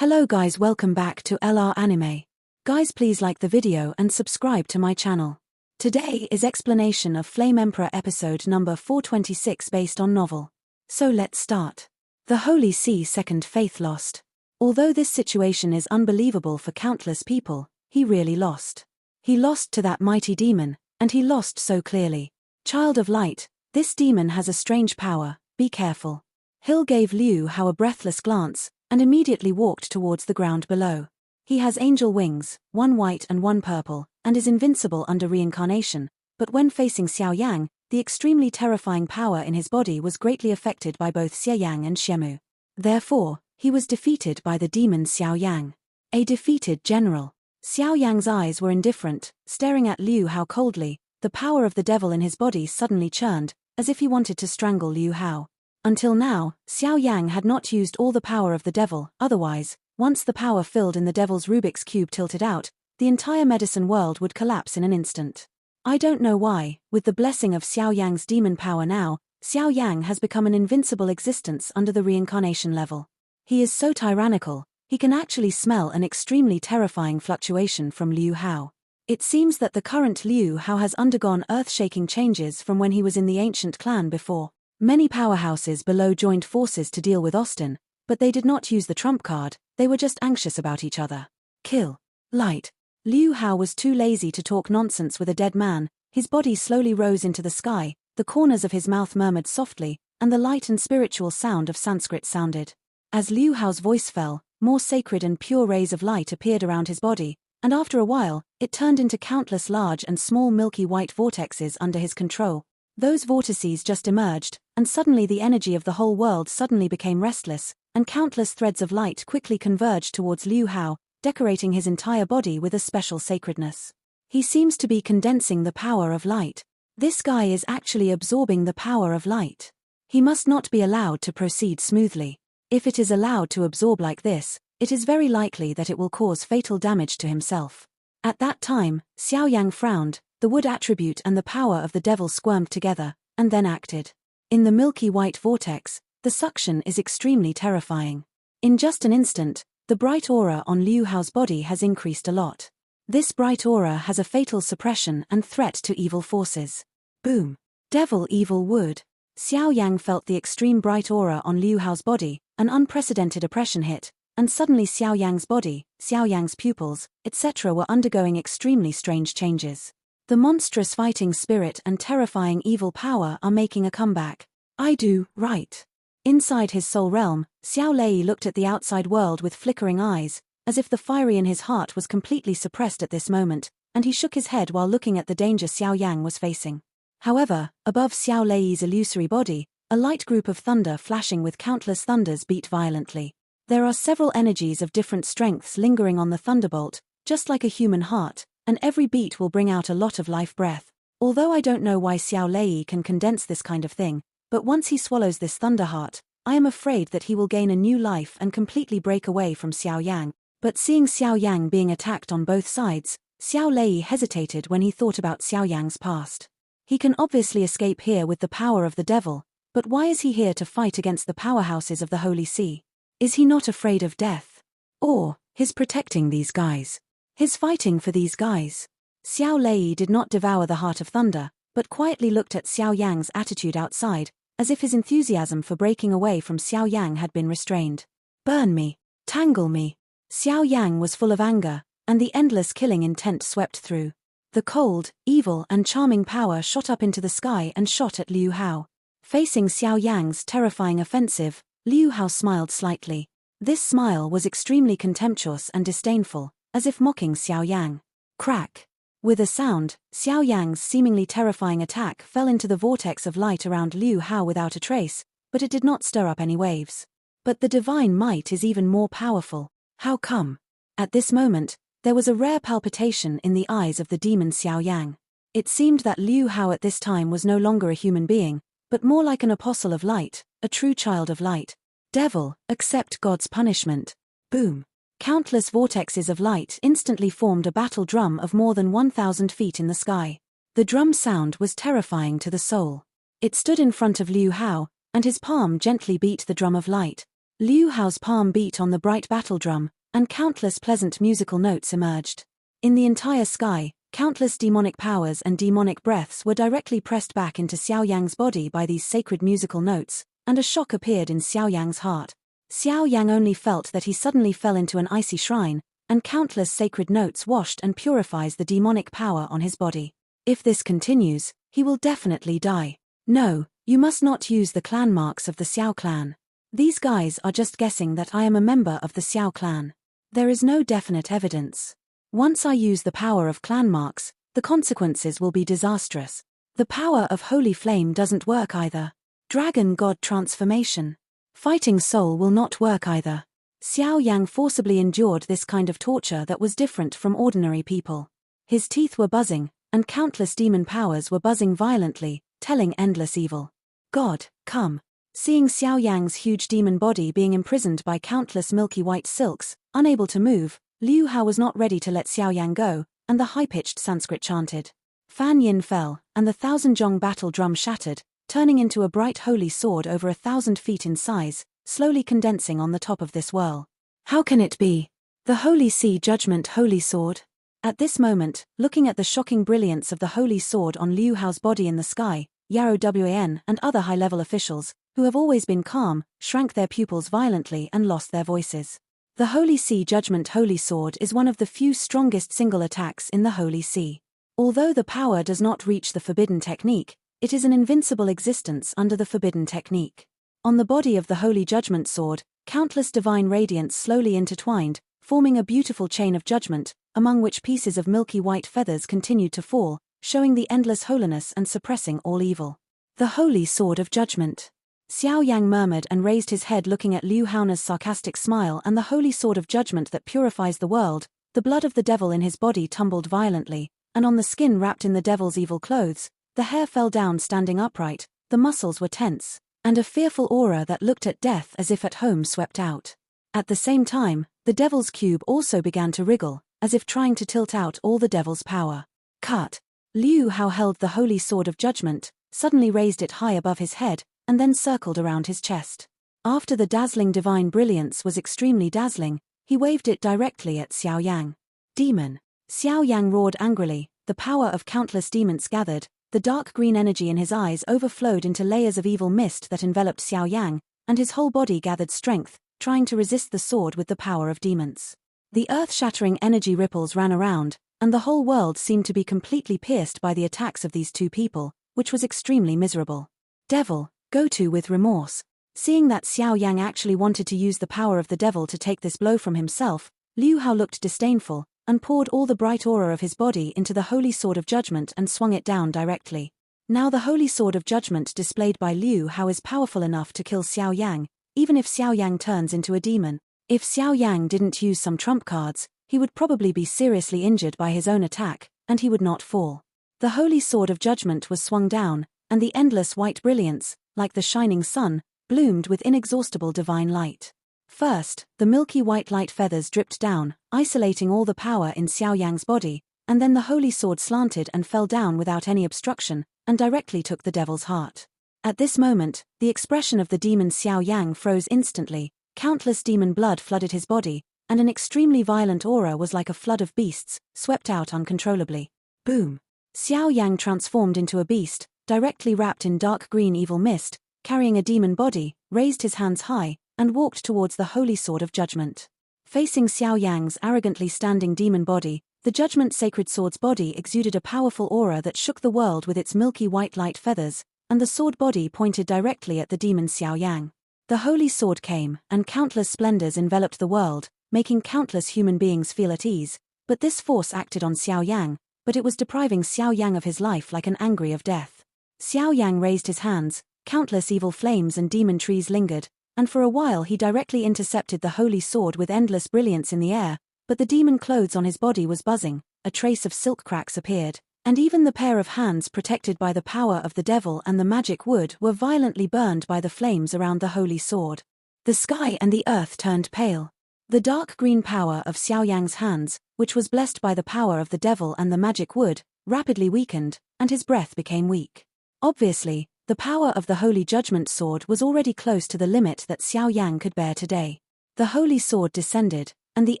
Hello guys, welcome back to LR Anime. Guys, please like the video and subscribe to my channel. Today is explanation of Flame Emperor episode number 426 based on novel. So let's start. The Holy See second faith lost. Although this situation is unbelievable for countless people, he really lost. He lost to that mighty demon, and he lost so clearly. Child of light, this demon has a strange power, be careful. Hill gave Liu Hao a breathless glance, and immediately walked towards the ground below. He has angel wings, one white and one purple, and is invincible under reincarnation, but when facing Xiao Yang, the extremely terrifying power in his body was greatly affected by both Xie Yang and Xiemu. Therefore, he was defeated by the demon Xiao Yang. A defeated general. Xiao Yang's eyes were indifferent, staring at Liu Hao coldly. The power of the devil in his body suddenly churned, as if he wanted to strangle Liu Hao. Until now, Xiao Yang had not used all the power of the devil, otherwise, once the power filled in the devil's Rubik's Cube tilted out, the entire medicine world would collapse in an instant. I don't know why, with the blessing of Xiao Yang's demon power now, Xiao Yang has become an invincible existence under the reincarnation level. He is so tyrannical, he can actually smell an extremely terrifying fluctuation from Liu Hao. It seems that the current Liu Hao has undergone earth-shaking changes from when he was in the ancient clan before. Many powerhouses below joined forces to deal with Austin, but they did not use the trump card, they were just anxious about each other. Kill. Light. Liu Hao was too lazy to talk nonsense with a dead man. His body slowly rose into the sky, the corners of his mouth murmured softly, and the light and spiritual sound of Sanskrit sounded. As Liu Hao's voice fell, more sacred and pure rays of light appeared around his body, and after a while, it turned into countless large and small milky white vortexes under his control. Those vortices just emerged, and suddenly the energy of the whole world suddenly became restless, and countless threads of light quickly converged towards Liu Hao, decorating his entire body with a special sacredness. He seems to be condensing the power of light. This guy is actually absorbing the power of light. He must not be allowed to proceed smoothly. If it is allowed to absorb like this, it is very likely that it will cause fatal damage to himself. At that time, Xiao Yang frowned, the wood attribute and the power of the devil squirmed together, and then acted. In the milky white vortex, the suction is extremely terrifying. In just an instant, the bright aura on Liu Hao's body has increased a lot. This bright aura has a fatal suppression and threat to evil forces. Boom. Devil evil wood. Xiao Yang felt the extreme bright aura on Liu Hao's body, an unprecedented oppression hit, and suddenly Xiao Yang's body, Xiao Yang's pupils, etc. were undergoing extremely strange changes. The monstrous fighting spirit and terrifying evil power are making a comeback. I do, right. Inside his soul realm, Xiao Lei looked at the outside world with flickering eyes, as if the fire in his heart was completely suppressed at this moment, and he shook his head while looking at the danger Xiao Yang was facing. However, above Xiao Lei's illusory body, a light group of thunder flashing with countless thunders beat violently. There are several energies of different strengths lingering on the thunderbolt, just like a human heart, and every beat will bring out a lot of life breath. Although I don't know why Xiao Lei can condense this kind of thing, but once he swallows this thunder heart, I am afraid that he will gain a new life and completely break away from Xiao Yang. But seeing Xiao Yang being attacked on both sides, Xiao Lei hesitated when he thought about Xiao Yang's past. He can obviously escape here with the power of the devil, but why is he here to fight against the powerhouses of the Holy See? Is he not afraid of death? Or, his protecting these guys? His fighting for these guys? Xiao Lei did not devour the heart of thunder, but quietly looked at Xiao Yang's attitude outside, as if his enthusiasm for breaking away from Xiao Yang had been restrained. Burn me. Tangle me. Xiao Yang was full of anger, and the endless killing intent swept through. The cold, evil and charming power shot up into the sky and shot at Liu Hao. Facing Xiao Yang's terrifying offensive, Liu Hao smiled slightly. This smile was extremely contemptuous and disdainful, as if mocking Xiao Yang. Crack. With a sound, Xiao Yang's seemingly terrifying attack fell into the vortex of light around Liu Hao without a trace, but it did not stir up any waves. But the divine might is even more powerful. How come? At this moment, there was a rare palpitation in the eyes of the demon Xiao Yang. It seemed that Liu Hao at this time was no longer a human being, but more like an apostle of light, a true child of light. Devil, accept God's punishment. Boom. Countless vortexes of light instantly formed a battle drum of more than 1,000 feet in the sky. The drum sound was terrifying to the soul. It stood in front of Liu Hao, and his palm gently beat the drum of light. Liu Hao's palm beat on the bright battle drum, and countless pleasant musical notes emerged. In the entire sky, countless demonic powers and demonic breaths were directly pressed back into Xiao Yang's body by these sacred musical notes, and a shock appeared in Xiao Yang's heart. Xiao Yang only felt that he suddenly fell into an icy shrine, and countless sacred notes washed and purifies the demonic power on his body. If this continues, he will definitely die. No, you must not use the clan marks of the Xiao clan. These guys are just guessing that I am a member of the Xiao clan. There is no definite evidence. Once I use the power of clan marks, the consequences will be disastrous. The power of holy flame doesn't work either. Dragon god transformation. Fighting soul will not work either. Xiao Yang forcibly endured this kind of torture that was different from ordinary people. His teeth were buzzing, and countless demon powers were buzzing violently, telling endless evil. God, come. Seeing Xiao Yang's huge demon body being imprisoned by countless milky white silks, unable to move, Liu Hao was not ready to let Xiao Yang go, and the high-pitched Sanskrit chanted. Fan Yin fell, and the 1,000-jong battle drum shattered, turning into a bright holy sword over 1,000 feet in size, slowly condensing on the top of this whirl. How can it be? The Holy Sea Judgment Holy Sword? At this moment, looking at the shocking brilliance of the holy sword on Liu Hao's body in the sky, Yarrow Wan and other high-level officials, who have always been calm, shrank their pupils violently and lost their voices. The Holy Sea Judgment Holy Sword is one of the few strongest single attacks in the Holy Sea. Although the power does not reach the forbidden technique, it is an invincible existence under the forbidden technique. On the body of the Holy Judgment Sword, countless divine radiance slowly intertwined, forming a beautiful chain of judgment, among which pieces of milky white feathers continued to fall, showing the endless holiness and suppressing all evil. The Holy Sword of Judgment. Xiao Yang murmured and raised his head looking at Liu Hao's sarcastic smile and the holy sword of judgment that purifies the world. The blood of the devil in his body tumbled violently, and on the skin wrapped in the devil's evil clothes, the hair fell down standing upright, the muscles were tense, and a fearful aura that looked at death as if at home swept out. At the same time, the devil's cube also began to wriggle, as if trying to tilt out all the devil's power. Cut. Liu Hao held the holy sword of judgment, suddenly raised it high above his head, and then circled around his chest. After the dazzling divine brilliance was extremely dazzling, he waved it directly at Xiao Yang. Demon. Xiao Yang roared angrily, the power of countless demons gathered, the dark green energy in his eyes overflowed into layers of evil mist that enveloped Xiao Yang, and his whole body gathered strength, trying to resist the sword with the power of demons. The earth-shattering energy ripples ran around, and the whole world seemed to be completely pierced by the attacks of these two people, which was extremely miserable. Devil, go to with remorse. Seeing that Xiao Yang actually wanted to use the power of the devil to take this blow from himself, Liu Hao looked disdainful, and poured all the bright aura of his body into the holy sword of judgment and swung it down directly. Now the holy sword of judgment displayed by Liu Hao is powerful enough to kill Xiao Yang, even if Xiao Yang turns into a demon. If Xiao Yang didn't use some trump cards, he would probably be seriously injured by his own attack, and he would not fall. The holy sword of judgment was swung down, and the endless white brilliance, like the shining sun, bloomed with inexhaustible divine light. First, the milky white light feathers dripped down, isolating all the power in Xiao Yang's body, and then the holy sword slanted and fell down without any obstruction, and directly took the devil's heart. At this moment, the expression of the demon Xiao Yang froze instantly, countless demon blood flooded his body, and an extremely violent aura was like a flood of beasts, swept out uncontrollably. Boom! Xiao Yang transformed into a beast, directly wrapped in dark green evil mist, carrying a demon body, raised his hands high, and walked towards the holy sword of judgment. Facing Xiao Yang's arrogantly standing demon body, the judgment sacred sword's body exuded a powerful aura that shook the world with its milky white light feathers, and the sword body pointed directly at the demon Xiao Yang. The holy sword came, and countless splendors enveloped the world, making countless human beings feel at ease, but this force acted on Xiao Yang, but it was depriving Xiao Yang of his life like an angry of death. Xiao Yang raised his hands, countless evil flames and demon trees lingered, and for a while he directly intercepted the holy sword with endless brilliance in the air, but the demon clothes on his body was buzzing, a trace of silk cracks appeared, and even the pair of hands protected by the power of the devil and the magic wood were violently burned by the flames around the holy sword. The sky and the earth turned pale. The dark green power of Xiao Yang's hands, which was blessed by the power of the devil and the magic wood, rapidly weakened, and his breath became weak. Obviously, The power of the Holy Judgment Sword was already close to the limit that Xiao Yang could bear today. The Holy Sword descended, and the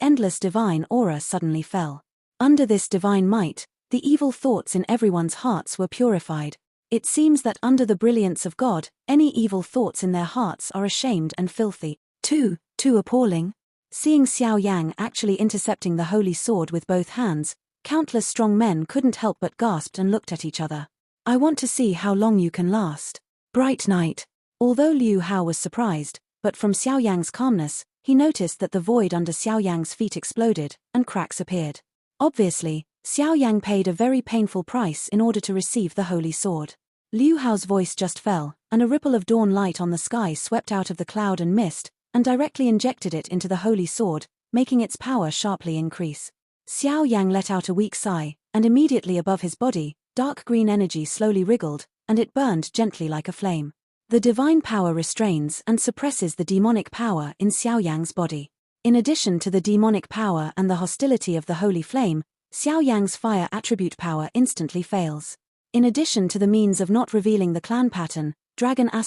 endless divine aura suddenly fell. Under this divine might, the evil thoughts in everyone's hearts were purified. It seems that under the brilliance of God, any evil thoughts in their hearts are ashamed and filthy. Too appalling. Seeing Xiao Yang actually intercepting the Holy Sword with both hands, countless strong men couldn't help but gasp and looked at each other. I want to see how long you can last. Bright night. Although Liu Hao was surprised, but from Xiao Yang's calmness, he noticed that the void under Xiao Yang's feet exploded, and cracks appeared. Obviously, Xiao Yang paid a very painful price in order to receive the Holy Sword. Liu Hao's voice just fell, and a ripple of dawn light on the sky swept out of the cloud and mist, and directly injected it into the Holy Sword, making its power sharply increase. Xiao Yang let out a weak sigh, and immediately above his body, dark green energy slowly wriggled, and it burned gently like a flame. The divine power restrains and suppresses the demonic power in Xiao Yang's body. In addition to the demonic power and the hostility of the holy flame, Xiao Yang's fire attribute power instantly fails. In addition to the means of not revealing the clan pattern, dragon ******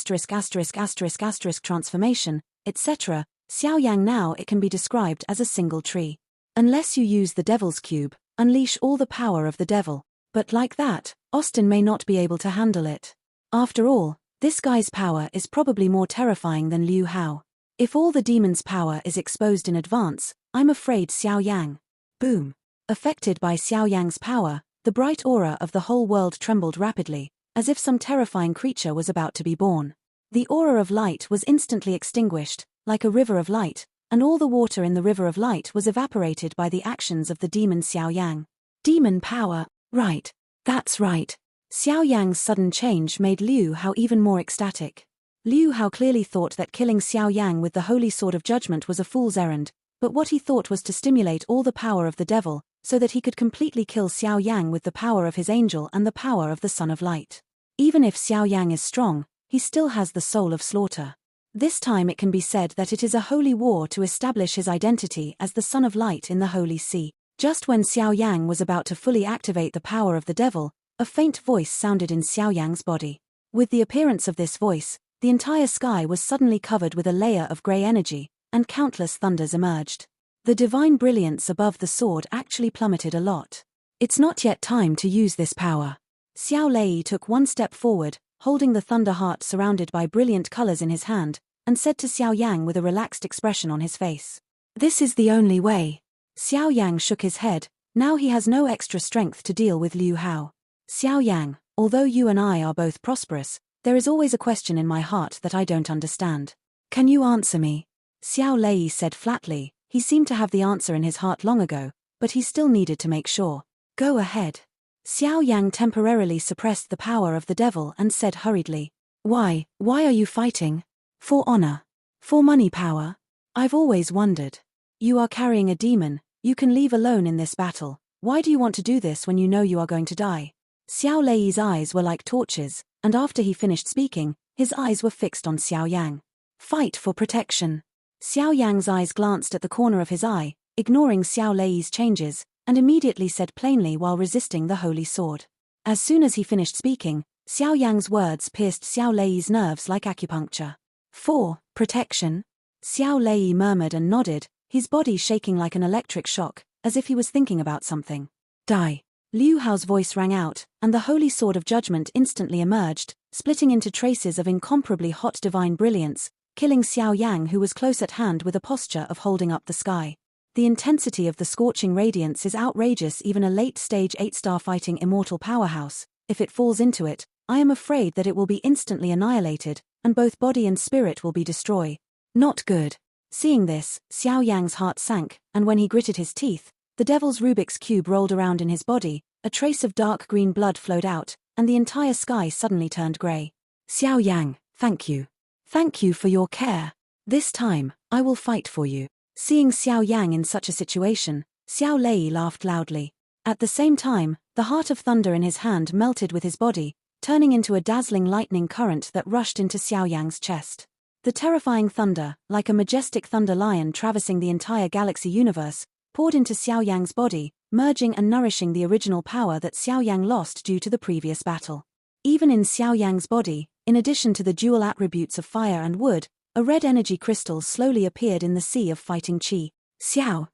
transformation, etc., Xiao Yang now it can be described as a single tree. Unless you use the Devil's Cube, unleash all the power of the devil. But like that, Austin may not be able to handle it. After all, this guy's power is probably more terrifying than Liu Hao. If all the demon's power is exposed in advance, I'm afraid Xiao Yang. Boom. Affected by Xiao Yang's power, the bright aura of the whole world trembled rapidly, as if some terrifying creature was about to be born. The aura of light was instantly extinguished, like a river of light, and all the water in the river of light was evaporated by the actions of the demon Xiao Yang. Demon power. Right. That's right. Xiao Yang's sudden change made Liu Hao even more ecstatic. Liu Hao clearly thought that killing Xiao Yang with the Holy Sword of Judgment was a fool's errand, but what he thought was to stimulate all the power of the devil, so that he could completely kill Xiao Yang with the power of his angel and the power of the Son of Light. Even if Xiao Yang is strong, he still has the soul of slaughter. This time it can be said that it is a holy war to establish his identity as the Son of Light in the Holy See. Just when Xiao Yang was about to fully activate the power of the devil, a faint voice sounded in Xiao Yang's body. With the appearance of this voice, the entire sky was suddenly covered with a layer of grey energy, and countless thunders emerged. The divine brilliance above the sword actually plummeted a lot. It's not yet time to use this power. Xiao Lei took one step forward, holding the thunder heart surrounded by brilliant colors in his hand, and said to Xiao Yang with a relaxed expression on his face. This is the only way. Xiao Yang shook his head. Now he has no extra strength to deal with Liu Hao. Xiao Yang, although you and I are both prosperous, there is always a question in my heart that I don't understand. Can you answer me? Xiao Lei said flatly. He seemed to have the answer in his heart long ago, but he still needed to make sure. Go ahead. Xiao Yang temporarily suppressed the power of the devil and said hurriedly. Why are you fighting? For honor? For money power? I've always wondered. You are carrying a demon, you can leave alone in this battle. Why do you want to do this when you know you are going to die? Xiao Lei's eyes were like torches, and after he finished speaking, his eyes were fixed on Xiao Yang. Fight for protection. Xiao Yang's eyes glanced at the corner of his eye, ignoring Xiao Lei's changes, and immediately said plainly while resisting the holy sword. As soon as he finished speaking, Xiao Yang's words pierced Xiao Lei's nerves like acupuncture. For protection? Xiao Lei murmured and nodded, his body shaking like an electric shock, as if he was thinking about something. Die. Liu Hao's voice rang out, and the Holy Sword of Judgment instantly emerged, splitting into traces of incomparably hot divine brilliance, killing Xiao Yang who was close at hand with a posture of holding up the sky. The intensity of the scorching radiance is outrageous. Even a late-stage 8-star fighting immortal powerhouse, if it falls into it, I am afraid that it will be instantly annihilated, and both body and spirit will be destroyed. Not good. Seeing this, Xiao Yang's heart sank, and when he gritted his teeth, the devil's Rubik's cube rolled around in his body, a trace of dark green blood flowed out, and the entire sky suddenly turned grey. Xiao Yang, thank you. Thank you for your care. This time, I will fight for you. Seeing Xiao Yang in such a situation, Xiao Lei laughed loudly. At the same time, the heart of thunder in his hand melted with his body, turning into a dazzling lightning current that rushed into Xiao Yang's chest. The terrifying thunder, like a majestic thunder lion traversing the entire galaxy universe, poured into Xiao Yang's body, merging and nourishing the original power that Xiao Yang lost due to the previous battle. Even in Xiao Yang's body, In addition to the dual attributes of fire and wood, a red energy crystal slowly appeared in the sea of fighting chi. Xiao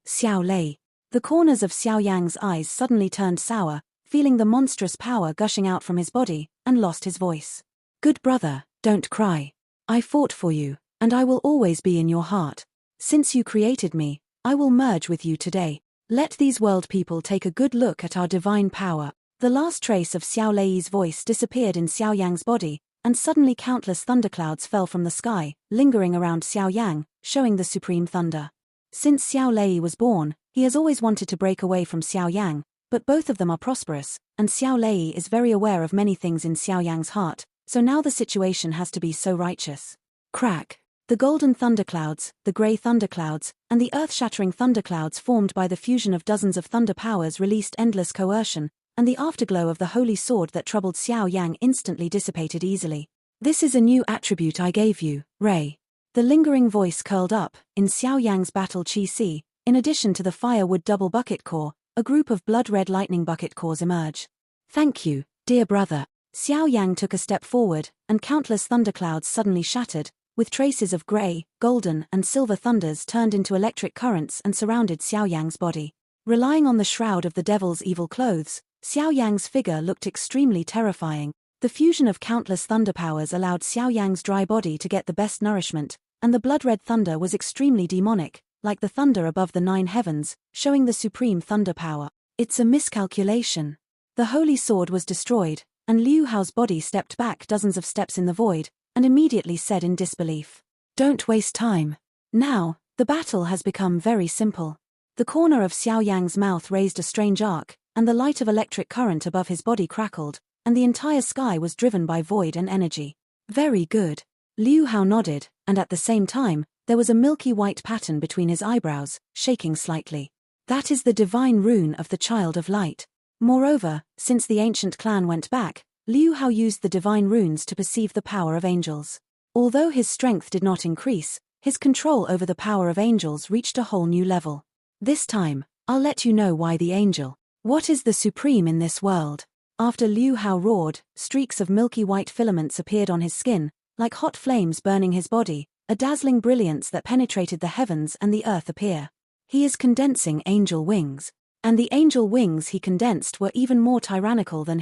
Lei. The corners of Xiao Yang's eyes suddenly turned sour, feeling the monstrous power gushing out from his body, and lost his voice. Good brother, don't cry. I fought for you, and I will always be in your heart. Since you created me, I will merge with you today. Let these world people take a good look at our divine power. The last trace of Xiao Lei's voice disappeared in Xiao Yang's body, and suddenly countless thunderclouds fell from the sky, lingering around Xiao Yang, showing the supreme thunder. Since Xiao Lei was born, he has always wanted to break away from Xiao Yang, but both of them are prosperous, and Xiao Lei is very aware of many things in Xiao Yang's heart, so now the situation has to be so righteous. Crack. The golden thunderclouds, the grey thunderclouds, and the earth-shattering thunderclouds formed by the fusion of dozens of thunder powers released endless coercion, and the afterglow of the holy sword that troubled Xiao Yang instantly dissipated easily. This is a new attribute I gave you, Ray. The lingering voice curled up, in Xiao Yang's battle chi si. In addition to the firewood double bucket core, a group of blood-red lightning bucket cores emerge. Thank you, dear brother. Xiao Yang took a step forward, and countless thunderclouds suddenly shattered, with traces of grey, golden, and silver thunders turned into electric currents and surrounded Xiao Yang's body. Relying on the shroud of the devil's evil clothes, Xiao Yang's figure looked extremely terrifying. The fusion of countless thunder powers allowed Xiao Yang's dry body to get the best nourishment, and the blood-red thunder was extremely demonic, like the thunder above the 9 heavens, showing the supreme thunder power. It's a miscalculation. The holy sword was destroyed, and Liu Hao's body stepped back dozens of steps in the void, and immediately said in disbelief, "Don't waste time. Now, the battle has become very simple." The corner of Xiao Yang's mouth raised a strange arc, and the light of electric current above his body crackled, and the entire sky was driven by void and energy. Very good. Liu Hao nodded, and at the same time, there was a milky white pattern between his eyebrows, shaking slightly. That is the divine rune of the Child of Light. Moreover, since the ancient clan went back, Liu Hao used the divine runes to perceive the power of angels. Although his strength did not increase, his control over the power of angels reached a whole new level. This time, I'll let you know why the angel. What is the supreme in this world? After Liu Hao roared, streaks of milky white filaments appeared on his skin, like hot flames burning his body, a dazzling brilliance that penetrated the heavens and the earth appear. He is condensing angel wings. And the angel wings he condensed were even more tyrannical than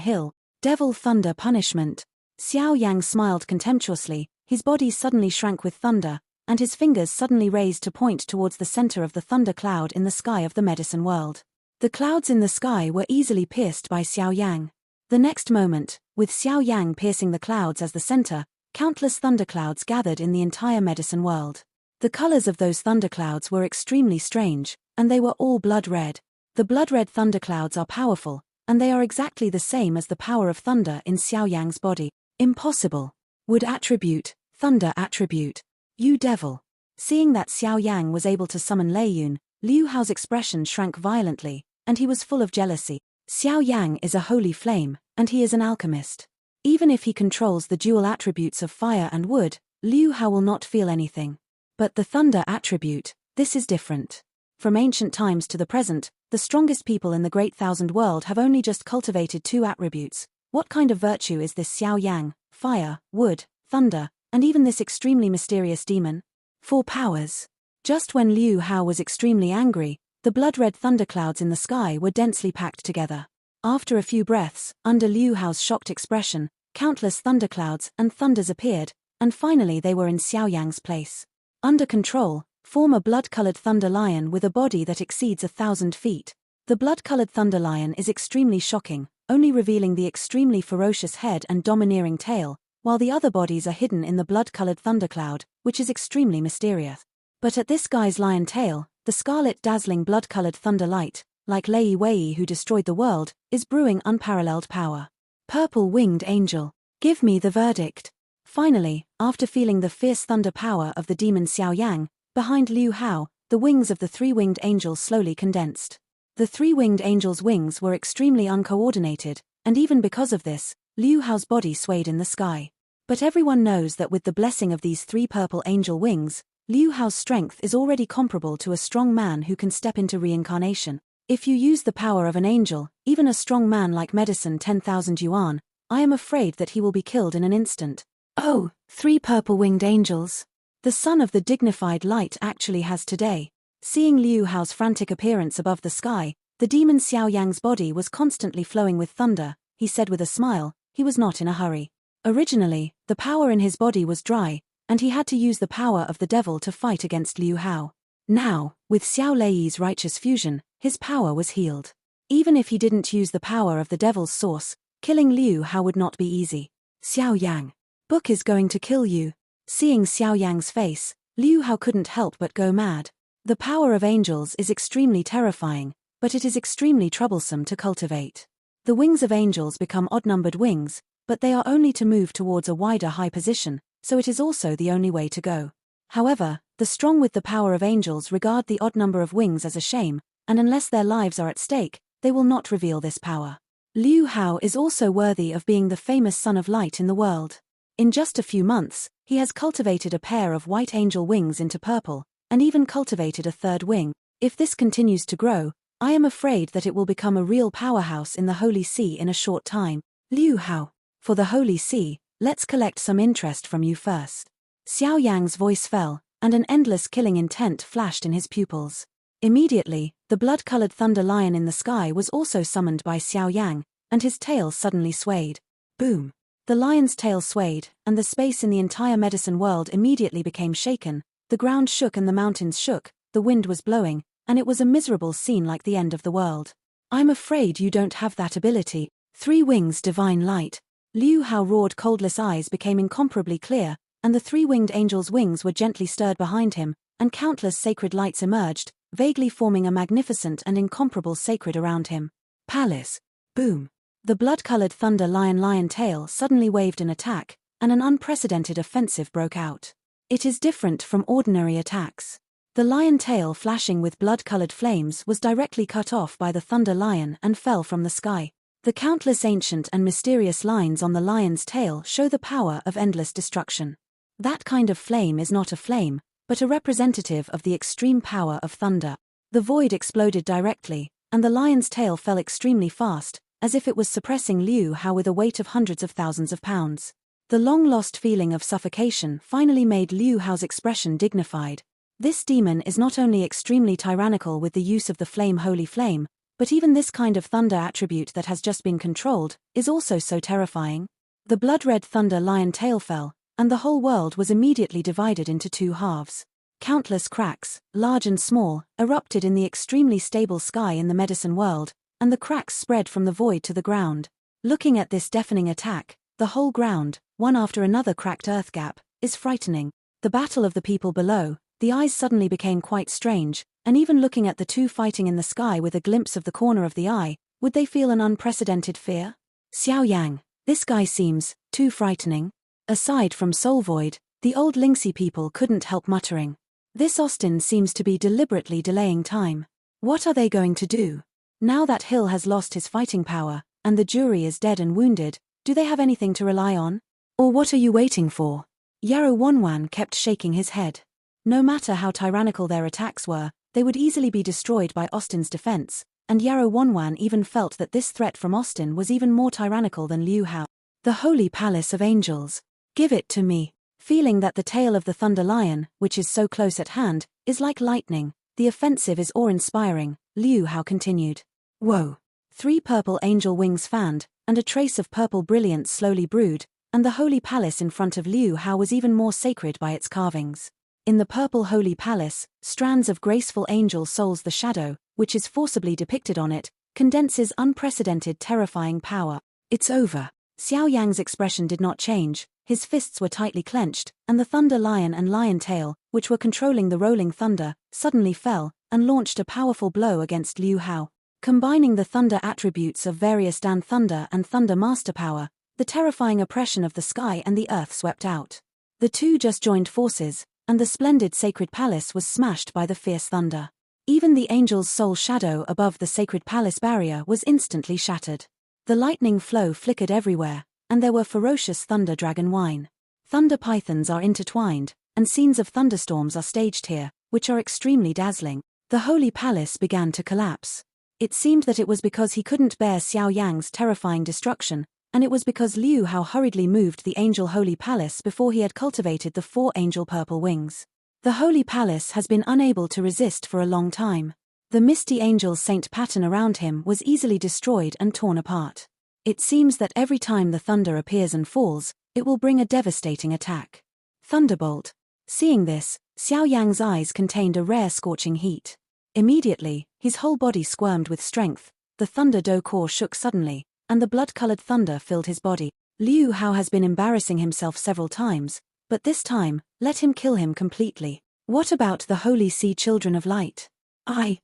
devil thunder punishment. Xiao Yang smiled contemptuously, his body suddenly shrank with thunder, and his fingers suddenly raised to point towards the center of the thunder cloud in the sky of the medicine world. The clouds in the sky were easily pierced by Xiao Yang. The next moment, with Xiao Yang piercing the clouds as the center, countless thunderclouds gathered in the entire medicine world. The colors of those thunderclouds were extremely strange, and they were all blood-red. The blood-red thunderclouds are powerful, and they are exactly the same as the power of thunder in Xiao Yang's body. Impossible. Wood attribute, thunder attribute. You devil. Seeing that Xiao Yang was able to summon Lei Yun, Liu Hao's expression shrank violently, and he was full of jealousy. Xiao Yang is a holy flame, and he is an alchemist. Even if he controls the dual attributes of fire and wood, Liu Hao will not feel anything. But the thunder attribute, this is different. From ancient times to the present, the strongest people in the Great Thousand World have only just cultivated 2 attributes. What kind of virtue is this Xiao Yang, fire, wood, thunder, and even this extremely mysterious demon? 4 powers. Just when Liu Hao was extremely angry, the blood-red thunderclouds in the sky were densely packed together. After a few breaths, under Liu Hao's shocked expression, countless thunderclouds and thunders appeared, and finally they were in Xiao Yang's place. Under control, form a blood-colored thunder lion with a body that exceeds 1,000 feet. The blood-colored thunder lion is extremely shocking, only revealing the extremely ferocious head and domineering tail, while the other bodies are hidden in the blood-colored thundercloud, which is extremely mysterious. But at this guy's lion tail, the scarlet dazzling blood-colored thunder light, like Lei Wei who destroyed the world, is brewing unparalleled power. Purple-winged angel. Give me the verdict. Finally, after feeling the fierce thunder power of the demon Xiao Yang, behind Liu Hao, the wings of the 3-winged angel slowly condensed. The 3-winged angel's wings were extremely uncoordinated, and even because of this, Liu Hao's body swayed in the sky. But everyone knows that with the blessing of these 3 purple angel wings, Liu Hao's strength is already comparable to a strong man who can step into reincarnation. If you use the power of an angel, even a strong man like medicine 10,000 yuan, I am afraid that he will be killed in an instant. Oh, 3 purple-winged angels. The son of the dignified light actually has today. Seeing Liu Hao's frantic appearance above the sky, the demon Xiao Yang's body was constantly flowing with thunder. He said with a smile, he was not in a hurry. Originally, the power in his body was dry, and he had to use the power of the devil to fight against Liu Hao. Now, with Xiao Lei's righteous fusion, his power was healed. Even if he didn't use the power of the devil's source, killing Liu Hao would not be easy. Xiao Yang. Book is going to kill you. Seeing Xiao Yang's face, Liu Hao couldn't help but go mad. The power of angels is extremely terrifying, but it is extremely troublesome to cultivate. The wings of angels become odd-numbered wings, but they are only to move towards a wider high position, so it is also the only way to go. However, the strong with the power of angels regard the odd number of wings as a shame, and unless their lives are at stake, they will not reveal this power. Liu Hao is also worthy of being the famous son of light in the world. In just a few months, he has cultivated a pair of white angel wings into purple, and even cultivated a third wing. If this continues to grow, I am afraid that it will become a real powerhouse in the Holy See in a short time. Liu Hao. For the Holy See, let's collect some interest from you first. Xiao Yang's voice fell, and an endless killing intent flashed in his pupils. Immediately, the blood-colored thunder lion in the sky was also summoned by Xiao Yang, and his tail suddenly swayed. Boom! The lion's tail swayed, and the space in the entire medicine world immediately became shaken. The ground shook and the mountains shook, the wind was blowing, and it was a miserable scene like the end of the world. I'm afraid you don't have that ability. 3 wings divine light. Liu Hao roared. Coldless eyes became incomparably clear, and the 3-winged angel's wings were gently stirred behind him, and countless sacred lights emerged, vaguely forming a magnificent and incomparable sacred around him. Palace. Boom. The blood-colored thunder lion tail suddenly waved an attack, and an unprecedented offensive broke out. It is different from ordinary attacks. The lion tail, flashing with blood-colored flames, was directly cut off by the thunder lion and fell from the sky. The countless ancient and mysterious lines on the lion's tail show the power of endless destruction. That kind of flame is not a flame, but a representative of the extreme power of thunder. The void exploded directly, and the lion's tail fell extremely fast, as if it was suppressing Liu Hao with a weight of hundreds of thousands of pounds. The long-lost feeling of suffocation finally made Liu Hao's expression dignified. This demon is not only extremely tyrannical with the use of the holy flame, but even this kind of thunder attribute that has just been controlled is also so terrifying. The blood-red thunder lion tail fell, and the whole world was immediately divided into 2 halves. Countless cracks, large and small, erupted in the extremely stable sky in the medicine world, and the cracks spread from the void to the ground. Looking at this deafening attack, the whole ground, one after another cracked earth gap, is frightening. The battle of the people below, the eyes suddenly became quite strange, and even looking at the 2 fighting in the sky with a glimpse of the corner of the eye, would they feel an unprecedented fear? Xiao Yang, this guy seems too frightening. Aside from Soul Void, the old Lingxi people couldn't help muttering. This Austin seems to be deliberately delaying time. What are they going to do? Now that Hill has lost his fighting power, and the jury is dead and wounded, do they have anything to rely on? Or what are you waiting for? Yarrow Wanwan kept shaking his head. No matter how tyrannical their attacks were, they would easily be destroyed by Austin's defense, and Yarrow Wanwan even felt that this threat from Austin was even more tyrannical than Liu Hao. The Holy Palace of Angels. Give it to me. Feeling that the tail of the Thunder Lion, which is so close at hand, is like lightning, the offensive is awe-inspiring, Liu Hao continued. Whoa. 3 purple angel wings fanned, and a trace of purple brilliance slowly brewed, and the Holy Palace in front of Liu Hao was even more sacred by its carvings. In the purple Holy Palace, strands of graceful angel souls. The shadow, which is forcibly depicted on it, condenses unprecedented terrifying power. It's over. Xiao Yang's expression did not change, his fists were tightly clenched, and the thunder lion and lion tail, which were controlling the rolling thunder, suddenly fell, and launched a powerful blow against Liu Hao. Combining the thunder attributes of various Dan Thunder and Thunder Master Power, the terrifying oppression of the sky and the earth swept out. The 2 just joined forces, and the splendid sacred palace was smashed by the fierce thunder. Even the angel's soul shadow above the sacred palace barrier was instantly shattered. The lightning flow flickered everywhere, and there were ferocious thunder dragon whine. Thunder pythons are intertwined, and scenes of thunderstorms are staged here, which are extremely dazzling. The holy palace began to collapse. It seemed that it was because he couldn't bear Xiao Yang's terrifying destruction, and it was because Liu Hao hurriedly moved the Angel Holy Palace before he had cultivated the 4 angel purple wings. The Holy Palace has been unable to resist for a long time. The misty angel saint pattern around him was easily destroyed and torn apart. It seems that every time the thunder appears and falls, it will bring a devastating attack. Thunderbolt. Seeing this, Xiao Yan's eyes contained a rare scorching heat. Immediately, his whole body squirmed with strength, the thunder do core shook suddenly, and the blood-colored thunder filled his body. Liu Hao has been embarrassing himself several times, but this time, let him kill him completely. What about the Holy Sea Children of Light?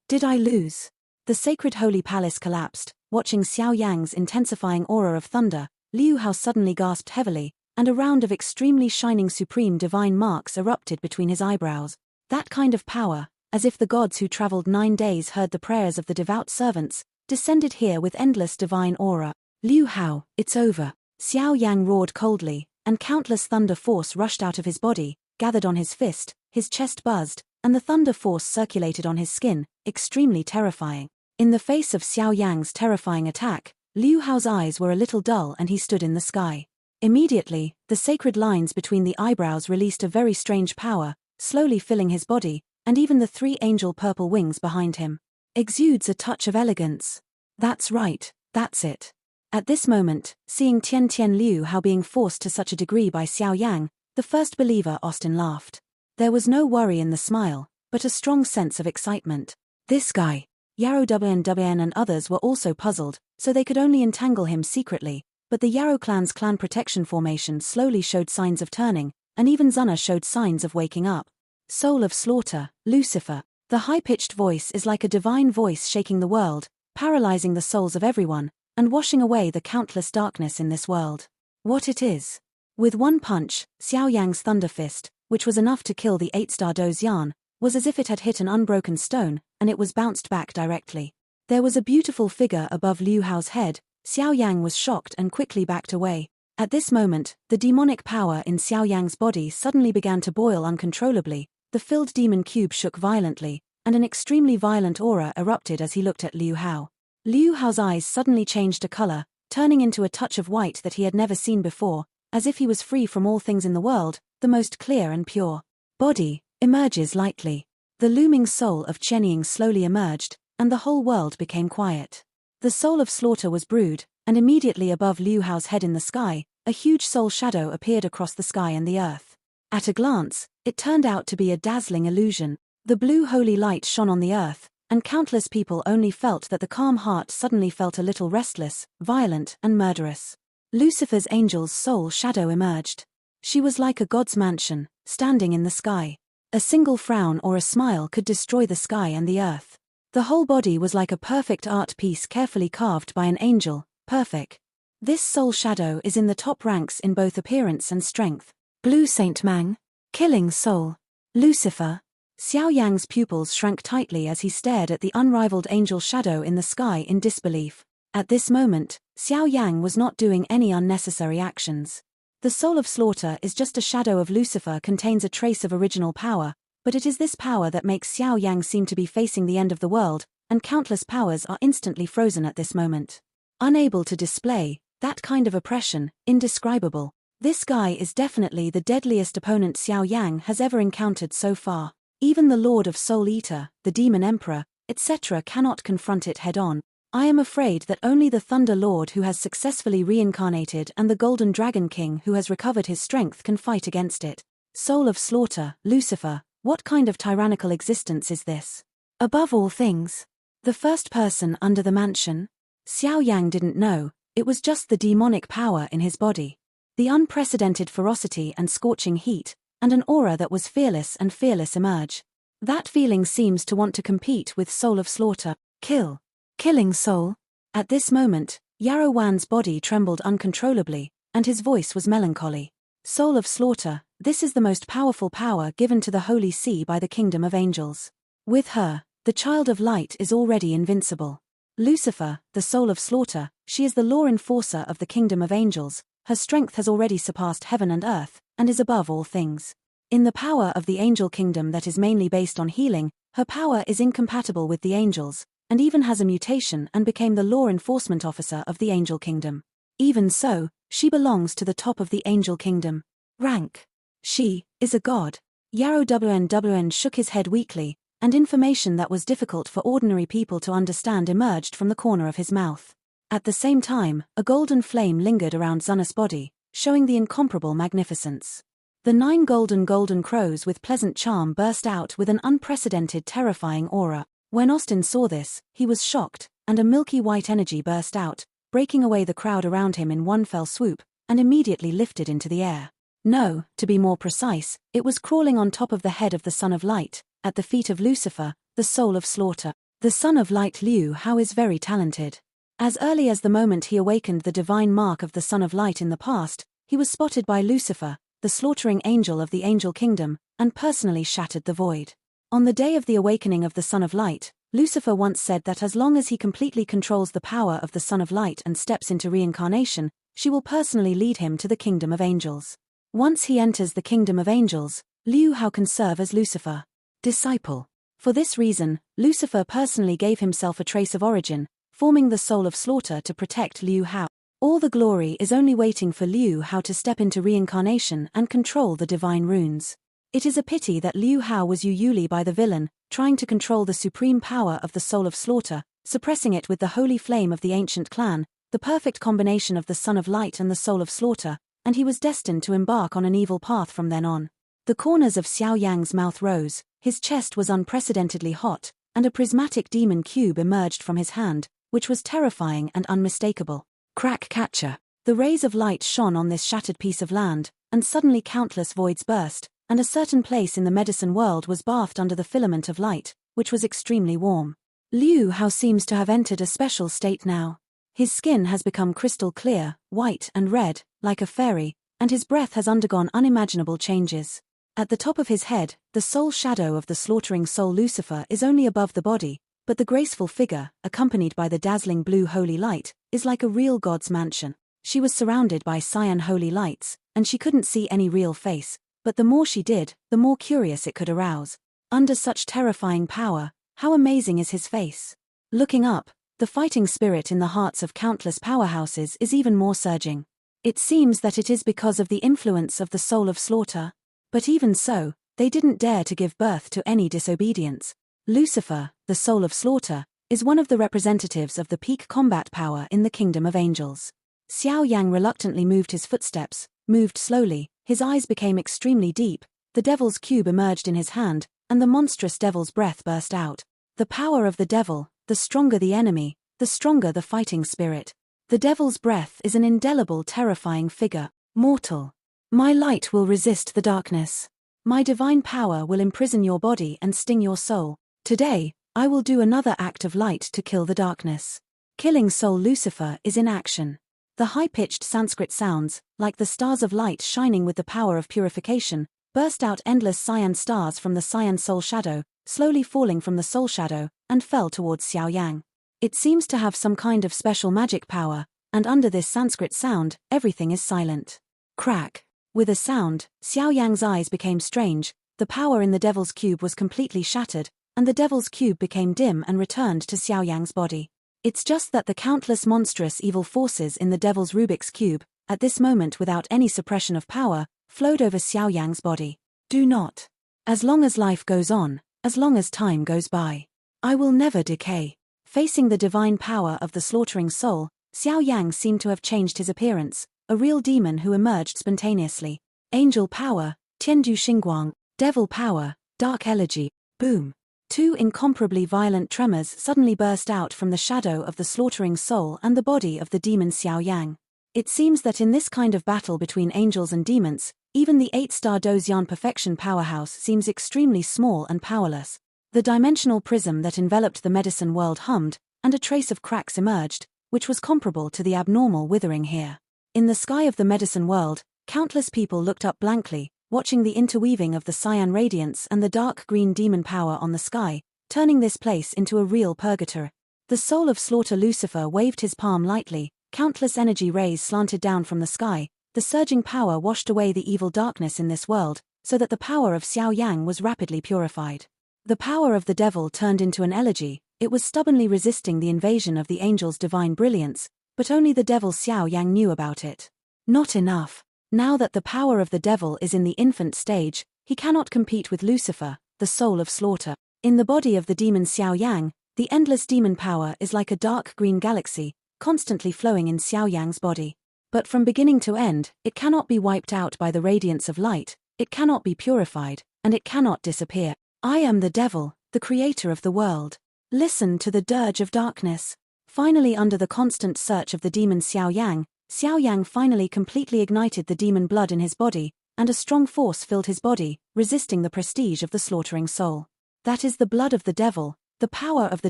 Did I lose? The sacred Holy Palace collapsed. Watching Xiao Yang's intensifying aura of thunder, Liu Hao suddenly gasped heavily, and a round of extremely shining supreme divine marks erupted between his eyebrows. That kind of power, as if the gods who traveled 9 days heard the prayers of the devout servants, descended here with endless divine aura. Liu Hao, it's over. Xiao Yang roared coldly, and countless thunder force rushed out of his body, gathered on his fist, his chest buzzed, and the thunder force circulated on his skin, extremely terrifying. In the face of Xiao Yang's terrifying attack, Liu Hao's eyes were a little dull and he stood in the sky. Immediately, the sacred lines between the eyebrows released a very strange power, slowly filling his body, and even the 3 angel purple wings behind him exudes a touch of elegance. That's right, that's it. At this moment, seeing Tian Liu Hao being forced to such a degree by Xiao Yang, the first believer Austin laughed. There was no worry in the smile, but a strong sense of excitement. This guy. Yarrow WN and others were also puzzled, so they could only entangle him secretly, but the Yarrow clan's clan protection formation slowly showed signs of turning, and even Zuna showed signs of waking up. Soul of slaughter, Lucifer. The high-pitched voice is like a divine voice shaking the world, paralyzing the souls of everyone, and washing away the countless darkness in this world. What it is. With one punch, Xiao Yang's thunder fist, which was enough to kill the 8-star Do Xian, was as if it had hit an unbroken stone, and it was bounced back directly. There was a beautiful figure above Liu Hao's head. Xiao Yang was shocked and quickly backed away. At this moment, the demonic power in Xiao Yang's body suddenly began to boil uncontrollably, the filled demon cube shook violently, and an extremely violent aura erupted as he looked at Liu Hao. Liu Hao's eyes suddenly changed a color, turning into a touch of white that he had never seen before, as if he was free from all things in the world, the most clear and pure. Body emerges lightly. The looming soul of Chenying slowly emerged, and the whole world became quiet. The soul of slaughter was brewed, and immediately above Liu Hao's head in the sky, a huge soul shadow appeared across the sky and the earth. At a glance, it turned out to be a dazzling illusion. The blue holy light shone on the earth, and countless people only felt that the calm heart suddenly felt a little restless, violent, and murderous. Lucifer's angel's soul shadow emerged. She was like a god's mansion, standing in the sky. A single frown or a smile could destroy the sky and the earth. The whole body was like a perfect art piece carefully carved by an angel, perfect. This soul shadow is in the top ranks in both appearance and strength. Blue Saint Mang. Killing soul. Lucifer. Xiao Yang's pupils shrank tightly as he stared at the unrivaled angel shadow in the sky in disbelief. At this moment, Xiao Yang was not doing any unnecessary actions. The soul of slaughter is just a shadow of Lucifer, contains a trace of original power, but it is this power that makes Xiao Yang seem to be facing the end of the world, and countless powers are instantly frozen at this moment. Unable to display that kind of oppression, indescribable. This guy is definitely the deadliest opponent Xiao Yang has ever encountered so far. Even the Lord of Soul Eater, the Demon Emperor, etc. cannot confront it head-on. I am afraid that only the Thunder Lord who has successfully reincarnated and the Golden Dragon King who has recovered his strength can fight against it. Soul of slaughter, Lucifer, what kind of tyrannical existence is this? Above all things, the first person under the mansion? Xiao Yang didn't know, it was just the demonic power in his body. The unprecedented ferocity and scorching heat, and an aura that was fearless and fearless emerge. That feeling seems to want to compete with Soul of Slaughter, killing soul. At this moment, Yarrow Wan's body trembled uncontrollably, and his voice was melancholy. Soul of Slaughter, this is the most powerful power given to the Holy See by the Kingdom of Angels. With her, the Child of Light is already invincible. Lucifer, the Soul of Slaughter, she is the law enforcer of the Kingdom of Angels, her strength has already surpassed heaven and earth, and is above all things. In the power of the Angel Kingdom that is mainly based on healing, her power is incompatible with the angels, and even has a mutation and became the law enforcement officer of the Angel Kingdom. Even so, she belongs to the top of the angel kingdom. Rank. She is a god. Yarrow WN shook his head weakly, and information that was difficult for ordinary people to understand emerged from the corner of his mouth. At the same time, a golden flame lingered around Zunna's body, showing the incomparable magnificence. The 9 golden crows with pleasant charm burst out with an unprecedented terrifying aura. When Austin saw this, he was shocked, and a milky white energy burst out, breaking away the crowd around him in one fell swoop, and immediately lifted into the air. No, to be more precise, it was crawling on top of the head of the Son of Light, at the feet of Lucifer, the soul of slaughter. The Son of Light Liu Hao is very talented. As early as the moment he awakened the divine mark of the Son of Light in the past, he was spotted by Lucifer, the slaughtering angel of the angel kingdom, and personally shattered the void. On the day of the awakening of the Son of Light, Lucifer once said that as long as he completely controls the power of the Son of Light and steps into reincarnation, she will personally lead him to the kingdom of angels. Once he enters the kingdom of angels, Liu Hao can serve as Lucifer. Disciple. For this reason, Lucifer personally gave himself a trace of origin, forming the soul of slaughter to protect Liu Hao. All the glory is only waiting for Liu Hao to step into reincarnation and control the divine runes. It is a pity that Liu Hao was Yuli by the villain, trying to control the supreme power of the soul of slaughter, suppressing it with the holy flame of the ancient clan, the perfect combination of the Son of Light and the soul of slaughter, and he was destined to embark on an evil path from then on. The corners of Xiao Yang's mouth rose, his chest was unprecedentedly hot, and a prismatic demon cube emerged from his hand, which was terrifying and unmistakable. Crack catcher. The rays of light shone on this shattered piece of land, and suddenly countless voids burst, and a certain place in the medicine world was bathed under the filament of light, which was extremely warm. Liu Hao seems to have entered a special state now. His skin has become crystal clear, white and red, like a fairy, and his breath has undergone unimaginable changes. At the top of his head, the soul shadow of the slaughtering soul Lucifer is only above the body, but the graceful figure, accompanied by the dazzling blue holy light, is like a real god's mansion. She was surrounded by cyan holy lights, and she couldn't see any real face, but the more she did, the more curious it could arouse. Under such terrifying power, how amazing is his face? Looking up, the fighting spirit in the hearts of countless powerhouses is even more surging. It seems that it is because of the influence of the soul of slaughter. But even so, they didn't dare to give birth to any disobedience. Lucifer, the soul of slaughter, is one of the representatives of the peak combat power in the kingdom of angels. Xiao Yang reluctantly moved his footsteps, moved slowly, his eyes became extremely deep, the devil's cube emerged in his hand, and the monstrous devil's breath burst out. The power of the devil, the stronger the enemy, the stronger the fighting spirit. The devil's breath is an indelible terrifying figure. Mortal. My light will resist the darkness. My divine power will imprison your body and sting your soul. Today, I will do another act of light to kill the darkness. Killing soul Lucifer is in action. The high-pitched Sanskrit sounds, like the stars of light shining with the power of purification, burst out endless cyan stars from the cyan soul shadow, slowly falling from the soul shadow, and fell towards Xiao Yang. It seems to have some kind of special magic power, and under this Sanskrit sound, everything is silent. Crack. With a sound, Xiao Yang's eyes became strange, the power in the devil's cube was completely shattered, and the devil's cube became dim and returned to Xiao Yang's body. It's just that the countless monstrous evil forces in the devil's Rubik's cube, at this moment without any suppression of power, flowed over Xiao Yang's body. Do not. As long as life goes on, as long as time goes by, I will never decay. Facing the divine power of the slaughtering soul, Xiao Yang seemed to have changed his appearance, a real demon who emerged spontaneously. Angel power, Tiandu Xingguang, devil power, dark elegy, boom. 2 incomparably violent tremors suddenly burst out from the shadow of the slaughtering soul and the body of the demon Xiao Yang. It seems that in this kind of battle between angels and demons, even the 8-star Dozian perfection powerhouse seems extremely small and powerless. The dimensional prism that enveloped the medicine world hummed, and a trace of cracks emerged, which was comparable to the abnormal withering here. In the sky of the medicine world, countless people looked up blankly, watching the interweaving of the cyan radiance and the dark green demon power on the sky, turning this place into a real purgatory. The soul of slaughter Lucifer waved his palm lightly, countless energy rays slanted down from the sky, the surging power washed away the evil darkness in this world, so that the power of Xiao Yang was rapidly purified. The power of the devil turned into an elegy, it was stubbornly resisting the invasion of the angel's divine brilliance, but only the devil Xiao Yang knew about it. Not enough. Now that the power of the devil is in the infant stage, he cannot compete with Lucifer, the soul of slaughter. In the body of the demon Xiao Yang, the endless demon power is like a dark green galaxy, constantly flowing in Xiao Yang's body. But from beginning to end, it cannot be wiped out by the radiance of light, it cannot be purified, and it cannot disappear. I am the devil, the creator of the world. Listen to the dirge of darkness. Finally, under the constant search of the demon Xiao Yang finally completely ignited the demon blood in his body, and a strong force filled his body, resisting the prestige of the slaughtering soul. That is the blood of the devil, the power of the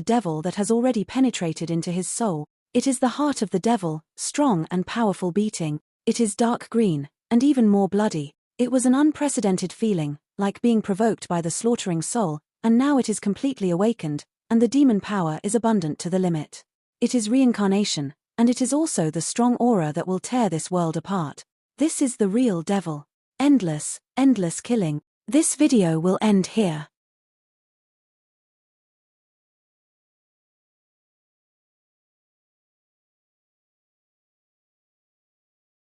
devil that has already penetrated into his soul. It is the heart of the devil, strong and powerful beating. It is dark green, and even more bloody. It was an unprecedented feeling, like being provoked by the slaughtering soul, and now it is completely awakened, and the demon power is abundant to the limit. It is reincarnation, and it is also the strong aura that will tear this world apart. This is the real devil. Endless killing. This video will end here.